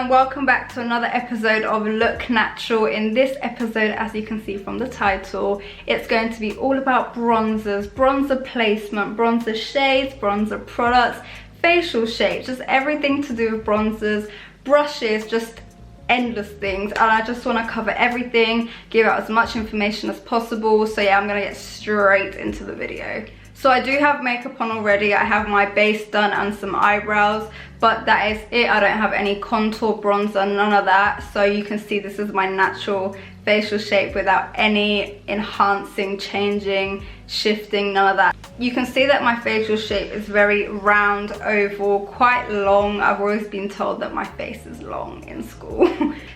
and welcome back to another episode of Look Natural. In this episode, as you can see from the title, it's going to be all about bronzers, bronzer placement, bronzer shades, bronzer products, facial shapes, just everything to do with bronzers, brushes, just endless things. And I just want to cover everything, give out as much information as possible. So yeah, I'm going to get straight into the video. So I do have makeup on already. I have my base done and some eyebrows, but that is it. I don't have any contour, bronzer, none of that. So you can see this is my natural facial shape without any enhancing, changing, shifting, none of that. You can see that my facial shape is very round, oval, quite long. I've always been told that my face is long in school.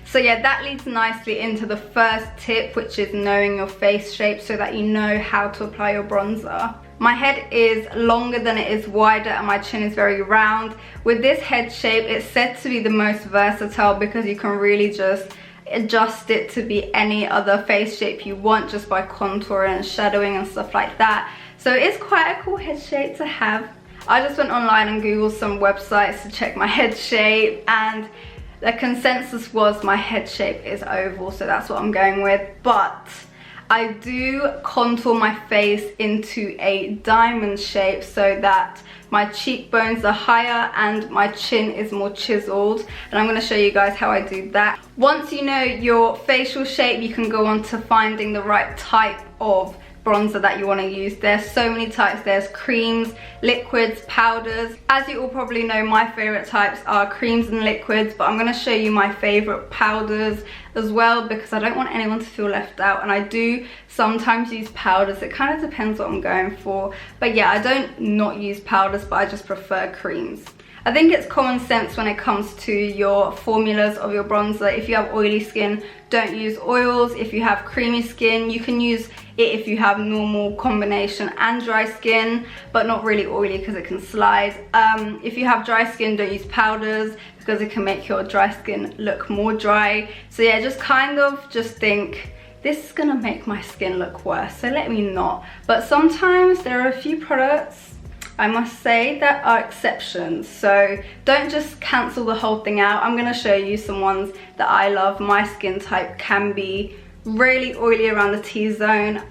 So yeah, that leads nicely into the first tip, which is knowing your face shape so that you know how to apply your bronzer. My head is longer than it is wider and my chin is very round. With this head shape, it's said to be the most versatile because you can really just adjust it to be any other face shape you want just by contouring and shadowing and stuff like that. So it's quite a cool head shape to have. I just went online and googled some websites to check my head shape, and the consensus was my head shape is oval, so that's what I'm going with. But I do contour my face into a diamond shape so that my cheekbones are higher and my chin is more chiseled, and I'm going to show you guys how I do that. Once you know your facial shape, you can go on to finding the right type of bronzer that you want to use. There's so many types. There's creams, liquids, powders. As you all probably know, my favorite types are creams and liquids, but I'm going to show you my favorite powders as well because I don't want anyone to feel left out. And I do sometimes use powders. It kind of depends what I'm going for, but yeah, I don't not use powders, but I just prefer creams. I think it's common sense when it comes to your formulas of your bronzer. If you have oily skin, don't use oils. If you have creamy skin, you can use it if you have normal combination and dry skin, but not really oily because it can slide. If you have dry skin, don't use powders because it can make your dry skin look more dry. So yeah, just kind of just think, this is gonna make my skin look worse, so let me not. But sometimes there are a few products, I must say, that are exceptions, so don't just cancel the whole thing out. I'm going to show you some ones that I love. My skin type can be really oily around the T-zone,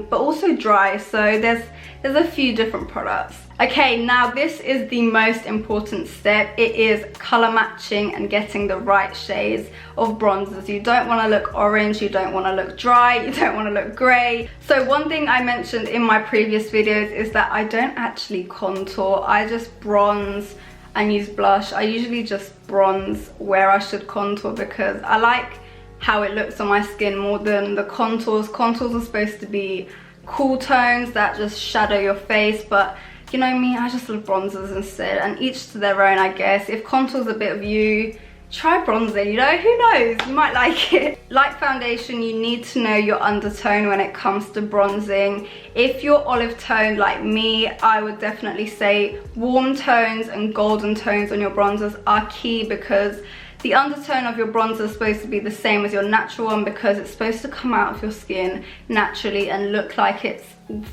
but also dry, so there's a few different products. Okay, now this is the most important step. It is color matching and getting the right shades of bronzers. You don't want to look orange, you don't want to look dry, you don't want to look grey. So one thing I mentioned in my previous videos is that I don't actually contour. I just bronze and use blush. I usually just bronze where I should contour because I like how it looks on my skin more than the contours. Contours are supposed to be cool tones that just shadow your face, but you know me, I just love bronzers instead, and each to their own, I guess. If contour's a bit of you, try bronzing, you know, who knows, you might like it. Like foundation, you need to know your undertone when it comes to bronzing. If you're olive toned like me, I would definitely say warm tones and golden tones on your bronzers are key because the undertone of your bronzer is supposed to be the same as your natural one because it's supposed to come out of your skin naturally and look like it's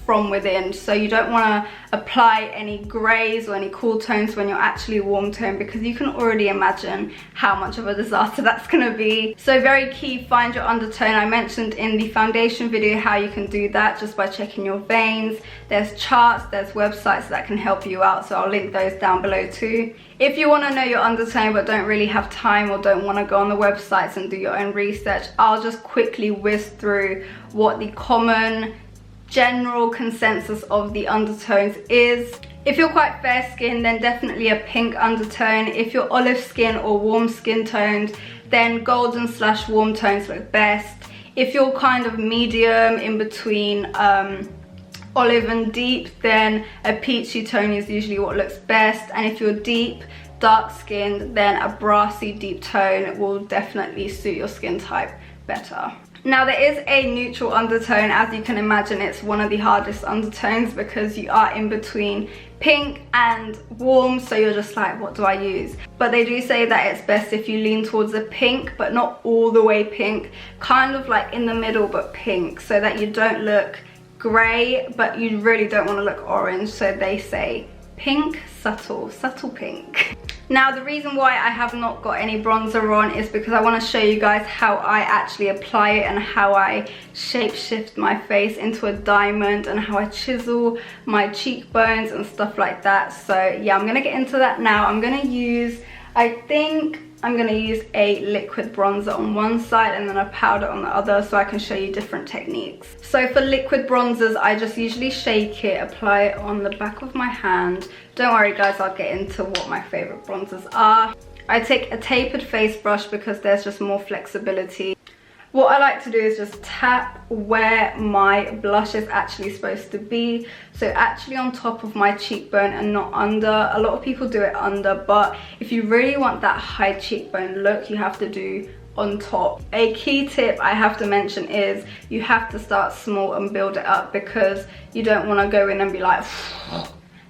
from within. So you don't want to apply any greys or any cool tones when you're actually warm tone because you can already imagine how much of a disaster that's going to be. So very key, find your undertone. I mentioned in the foundation video how you can do that just by checking your veins. There's charts, there's websites that can help you out, so I'll link those down below too. If you want to know your undertone but don't really have time or don't want to go on the websites and do your own research, I'll just quickly whiz through what the common general consensus of the undertones is. If you're quite fair skinned, then definitely a pink undertone. If you're olive skin or warm skin toned, then golden / warm tones look best. If you're kind of medium in between olive and deep, then a peachy tone is usually what looks best. And if you're deep, dark skinned, then a brassy deep tone will definitely suit your skin type better. Now there is a neutral undertone. As you can imagine, it's one of the hardest undertones because you are in between pink and warm, so you're just like, what do I use? But they do say that it's best if you lean towards a pink, but not all the way pink, kind of like in the middle but pink, so that you don't look grey but you really don't want to look orange, so they say pink, subtle pink. Now the reason why I have not got any bronzer on is because I want to show you guys how I actually apply it and how I shape shift my face into a diamond and how I chisel my cheekbones and stuff like that. So yeah, I'm gonna get into that now. I'm gonna use, I think I'm gonna use a liquid bronzer on one side and then a powder on the other so I can show you different techniques. So for liquid bronzers, I just usually shake it, apply it on the back of my hand. Don't worry guys, I'll get into what my favorite bronzers are. I take a tapered face brush because there's just more flexibility. What I like to do is just tap where my blush is actually supposed to be. So actually on top of my cheekbone and not under. A lot of people do it under, but if you really want that high cheekbone look, you have to do on top. A key tip I have to mention is you have to start small and build it up because you don't want to go in and be like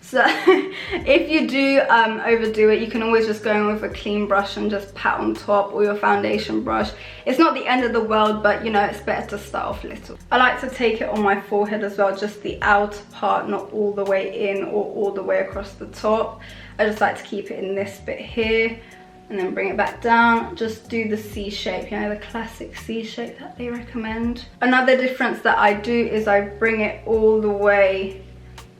so if you do overdo it, you can always just go in with a clean brush and just pat on top, or your foundation brush. It's not the end of the world, but you know, it's better to start off little. I like to take it on my forehead as well, just the outer part, not all the way in or all the way across the top. I just like to keep it in this bit here and then bring it back down. Just do the C shape, you know, the classic C shape that they recommend. Another difference that I do is I bring it all the way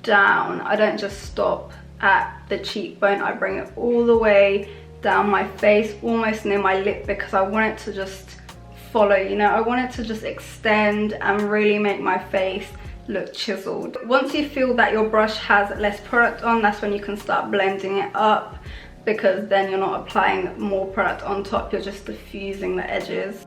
down. I don't just stop at the cheekbone, I bring it all the way down my face, almost near my lip, because I want it to just follow, you know, I want it to just extend and really make my face look chiseled. Once you feel that your brush has less product on, that's when you can start blending it up, because then you're not applying more product on top, you're just diffusing the edges.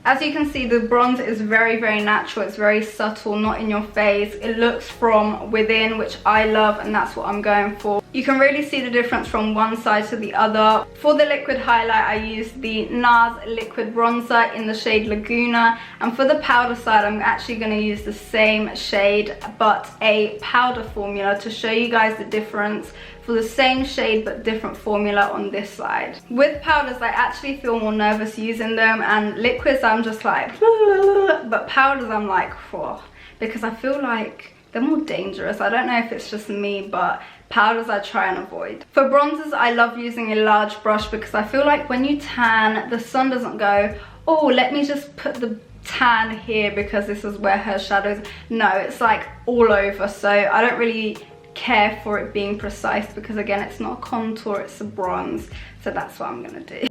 As you can see, the bronzer is very, very natural. It's very subtle, not in your face. It looks from within, which I love, and that's what I'm going for. You can really see the difference from one side to the other. For the liquid highlight, I use the NARS liquid bronzer in the shade Laguna. And for the powder side, I'm actually going to use the same shade, but a powder formula to show you guys the difference. For the same shade but different formula on this side. With powders, I actually feel more nervous using them, and liquids I'm just like but powders I'm like whoa, because I feel like they're more dangerous. I don't know if it's just me, but powders I try and avoid. For bronzers, I love using a large brush because I feel like when you tan, the sun doesn't go, oh, let me just put the tan here because this is where her shadows. No, it's like all over, so I don't really care for it being precise because again, it's not a contour, it's a bronze, so that's what I'm gonna do.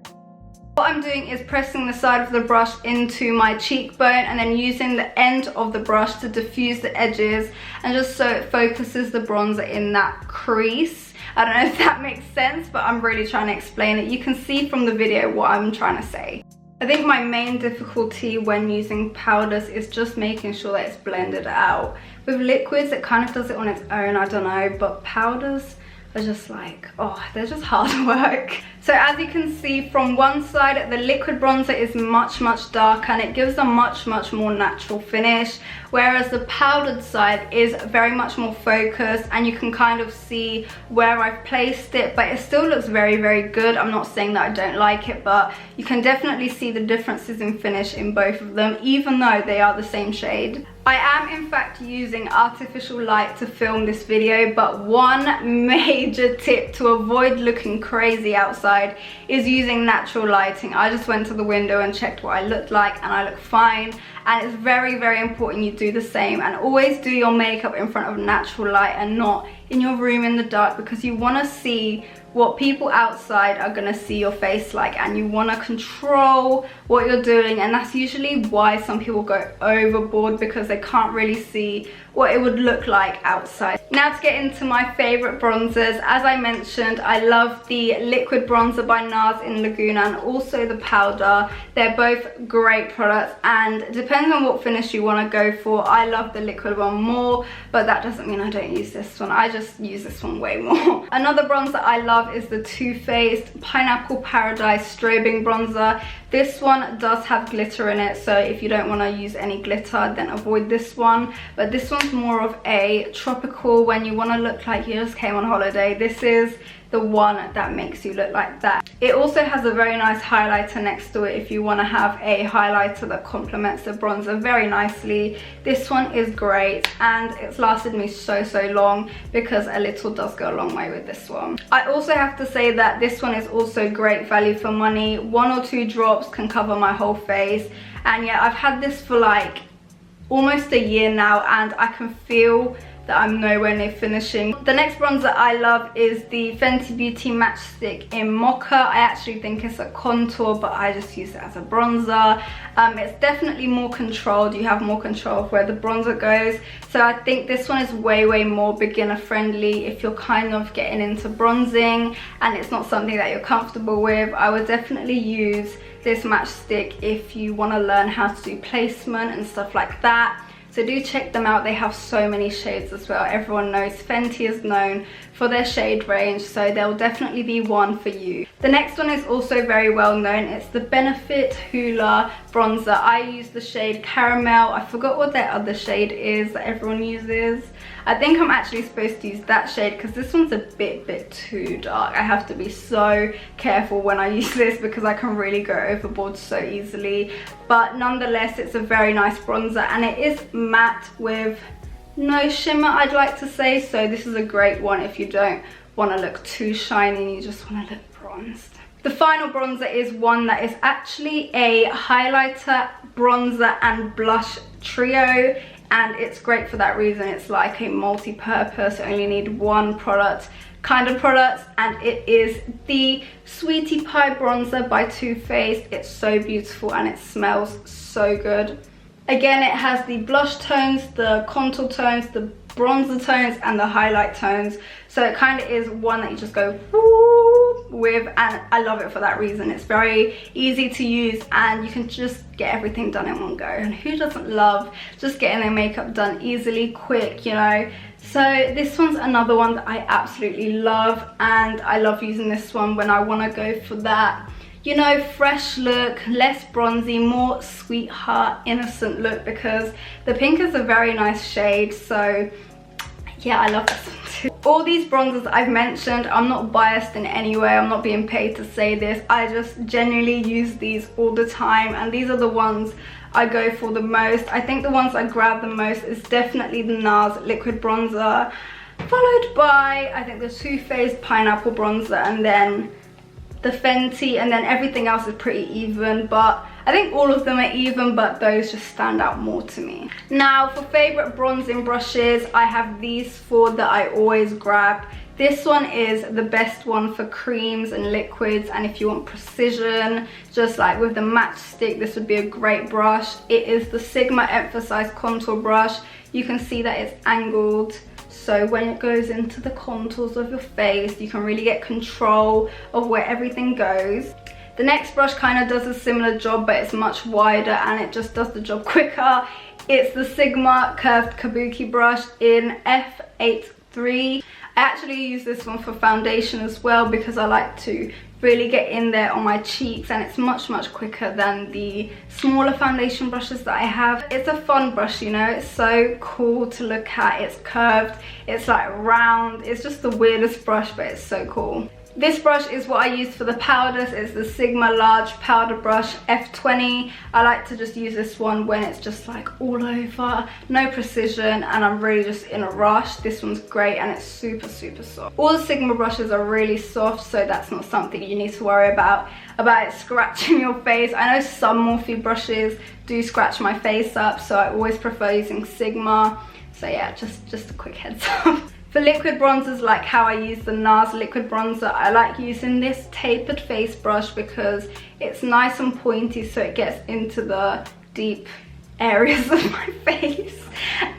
What I'm doing is pressing the side of the brush into my cheekbone and then using the end of the brush to diffuse the edges, and just so it focuses the bronzer in that crease. I don't know if that makes sense, but I'm really trying to explain it. You can see from the video what I'm trying to say. I think my main difficulty when using powders is just making sure that it's blended out. With liquids, it kind of does it on its own, I don't know, but powders are just like, oh, they're just hard work. So as you can see from one side, the liquid bronzer is much, much darker and it gives a much, much more natural finish, whereas the powdered side is very much more focused and you can kind of see where I've placed it, but it still looks very, very good. I'm not saying that I don't like it, but you can definitely see the differences in finish in both of them, even though they are the same shade. I am in fact using artificial light to film this video, but one major tip to avoid looking crazy outside is using natural lighting. I just went to the window and checked what I looked like and I look fine, and it's very, very important you do the same, and always do your makeup in front of natural light and not in your room in the dark, because you want to see what people outside are going to see your face like, and you want to control what you're doing, and that's usually why some people go overboard, because they can't really see what it would look like outside. Now to get into my favorite bronzers, as I mentioned, I love the liquid bronzer by NARS in Laguna and also the powder. They're both great products, and depending on what finish you want to go for, I love the liquid one more, but that doesn't mean I don't use this one. I just use this one way more. Another bronzer I love is the Too Faced Pineapple Paradise Strobing Bronzer. This one does have glitter in it, so if you don't want to use any glitter, then avoid this one. But this one's want more of a tropical, when you want to look like you just came on holiday, this is the one that makes you look like that. It also has a very nice highlighter next to it if you want to have a highlighter that complements the bronzer very nicely. This one is great, and it's lasted me so long because a little does go a long way with this one. I also have to say that this one is also great value for money. 1 or 2 drops can cover my whole face, and yeah, I've had this for like almost a year now, and I can feel that I'm nowhere near finishing. The next bronzer I love is the Fenty Beauty Matchstick in Mocha. I actually think it's a contour, but I just use it as a bronzer. It's definitely more controlled. You have more control of where the bronzer goes. So I think this one is way more beginner friendly. If you're kind of getting into bronzing and it's not something that you're comfortable with, I would definitely use this matchstick if you want to learn how to do placement and stuff like that. So do check them out. They have so many shades as well. Everyone knows Fenty is known for their shade range, so there'll definitely be one for you. The next one is also very well known. It's the Benefit Hoola bronzer. I use the shade Caramel. I forgot what their other shade is that everyone uses. I think I'm actually supposed to use that shade because this one's a bit too dark. I have to be so careful when I use this because I can really go overboard so easily. But nonetheless, it's a very nice bronzer, and it is matte with no shimmer, I'd like to say. So this is a great one if you don't want to look too shiny and you just want to look bronzed. The final bronzer is one that is actually a highlighter, bronzer and blush trio, and it's great for that reason. It's like a multi-purpose, only need one product kind of product, and it is the Sweetie Pie bronzer by Too Faced. It's so beautiful and it smells so good. Again, it has the blush tones, the contour tones, the bronzer tones and the highlight tones, so it kind of is one that you just go woo with, and I love it for that reason. It's very easy to use and you can just get everything done in one go, and who doesn't love just getting their makeup done easily, quick, you know. So this one's another one that I absolutely love, and I love using this one when I want to go for that, you know, fresh look, less bronzy, more sweetheart, innocent look, because the pink is a very nice shade. So yeah, I love this one too. All these bronzers I've mentioned, I'm not biased in any way, I'm not being paid to say this, I just genuinely use these all the time, and these are the ones I go for the most. I think the ones I grab the most is definitely the NARS liquid bronzer, followed by I think the Too Faced pineapple bronzer, and then the Fenty, and then everything else is pretty even, but I think all of them are even, but those just stand out more to me. Now for favorite bronzing brushes, I have these 4 that I always grab. This one is the best one for creams and liquids, and if you want precision, just like with the matchstick, this would be a great brush. It is the Sigma Emphasized Contour Brush. You can see that it's angled, so when it goes into the contours of your face, you can really get control of where everything goes. The next brush kind of does a similar job, but it's much wider and it just does the job quicker. It's the Sigma Curved Kabuki brush in F83. I actually use this one for foundation as well because I like to really get in there on my cheeks, and it's much quicker than the smaller foundation brushes that I have. It's a fun brush, you know, it's so cool to look at. It's curved, it's like round, it's just the weirdest brush, but it's so cool. This brush is what I use for the powders. It's the Sigma Large Powder Brush F20. I like to just use this one when it's just like all over, no precision, and I'm really just in a rush. This one's great and it's super soft. All the Sigma brushes are really soft, so that's not something you need to worry about it scratching your face. I know some Morphe brushes do scratch my face up, so I always prefer using Sigma. So yeah, just a quick heads up. For liquid bronzers, like how I use the NARS liquid bronzer, I like using this tapered face brush because it's nice and pointy, so it gets into the deep areas of my face.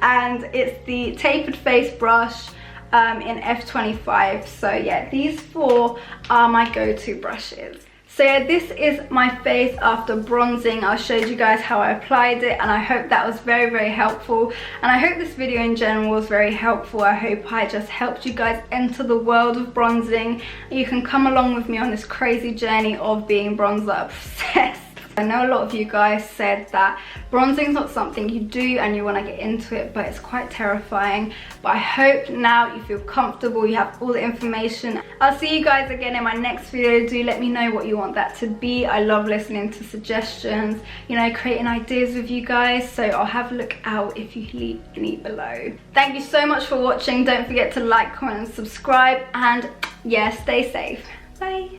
And it's the tapered face brush in F25. So yeah, these 4 are my go-to brushes. So yeah, this is my face after bronzing. I showed you guys how I applied it, and I hope that was very helpful, and I hope this video in general was very helpful. I hope I just helped you guys enter the world of bronzing. You can come along with me on this crazy journey of being bronzer obsessed. I know a lot of you guys said that bronzing is not something you do and you want to get into it, but it's quite terrifying. But I hope now you feel comfortable, you have all the information. I'll see you guys again in my next video. Do let me know what you want that to be. I love listening to suggestions, you know, creating ideas with you guys, so I'll have a look out if you leave any below. Thank you so much for watching. Don't forget to like, comment and subscribe, and yeah, stay safe. Bye.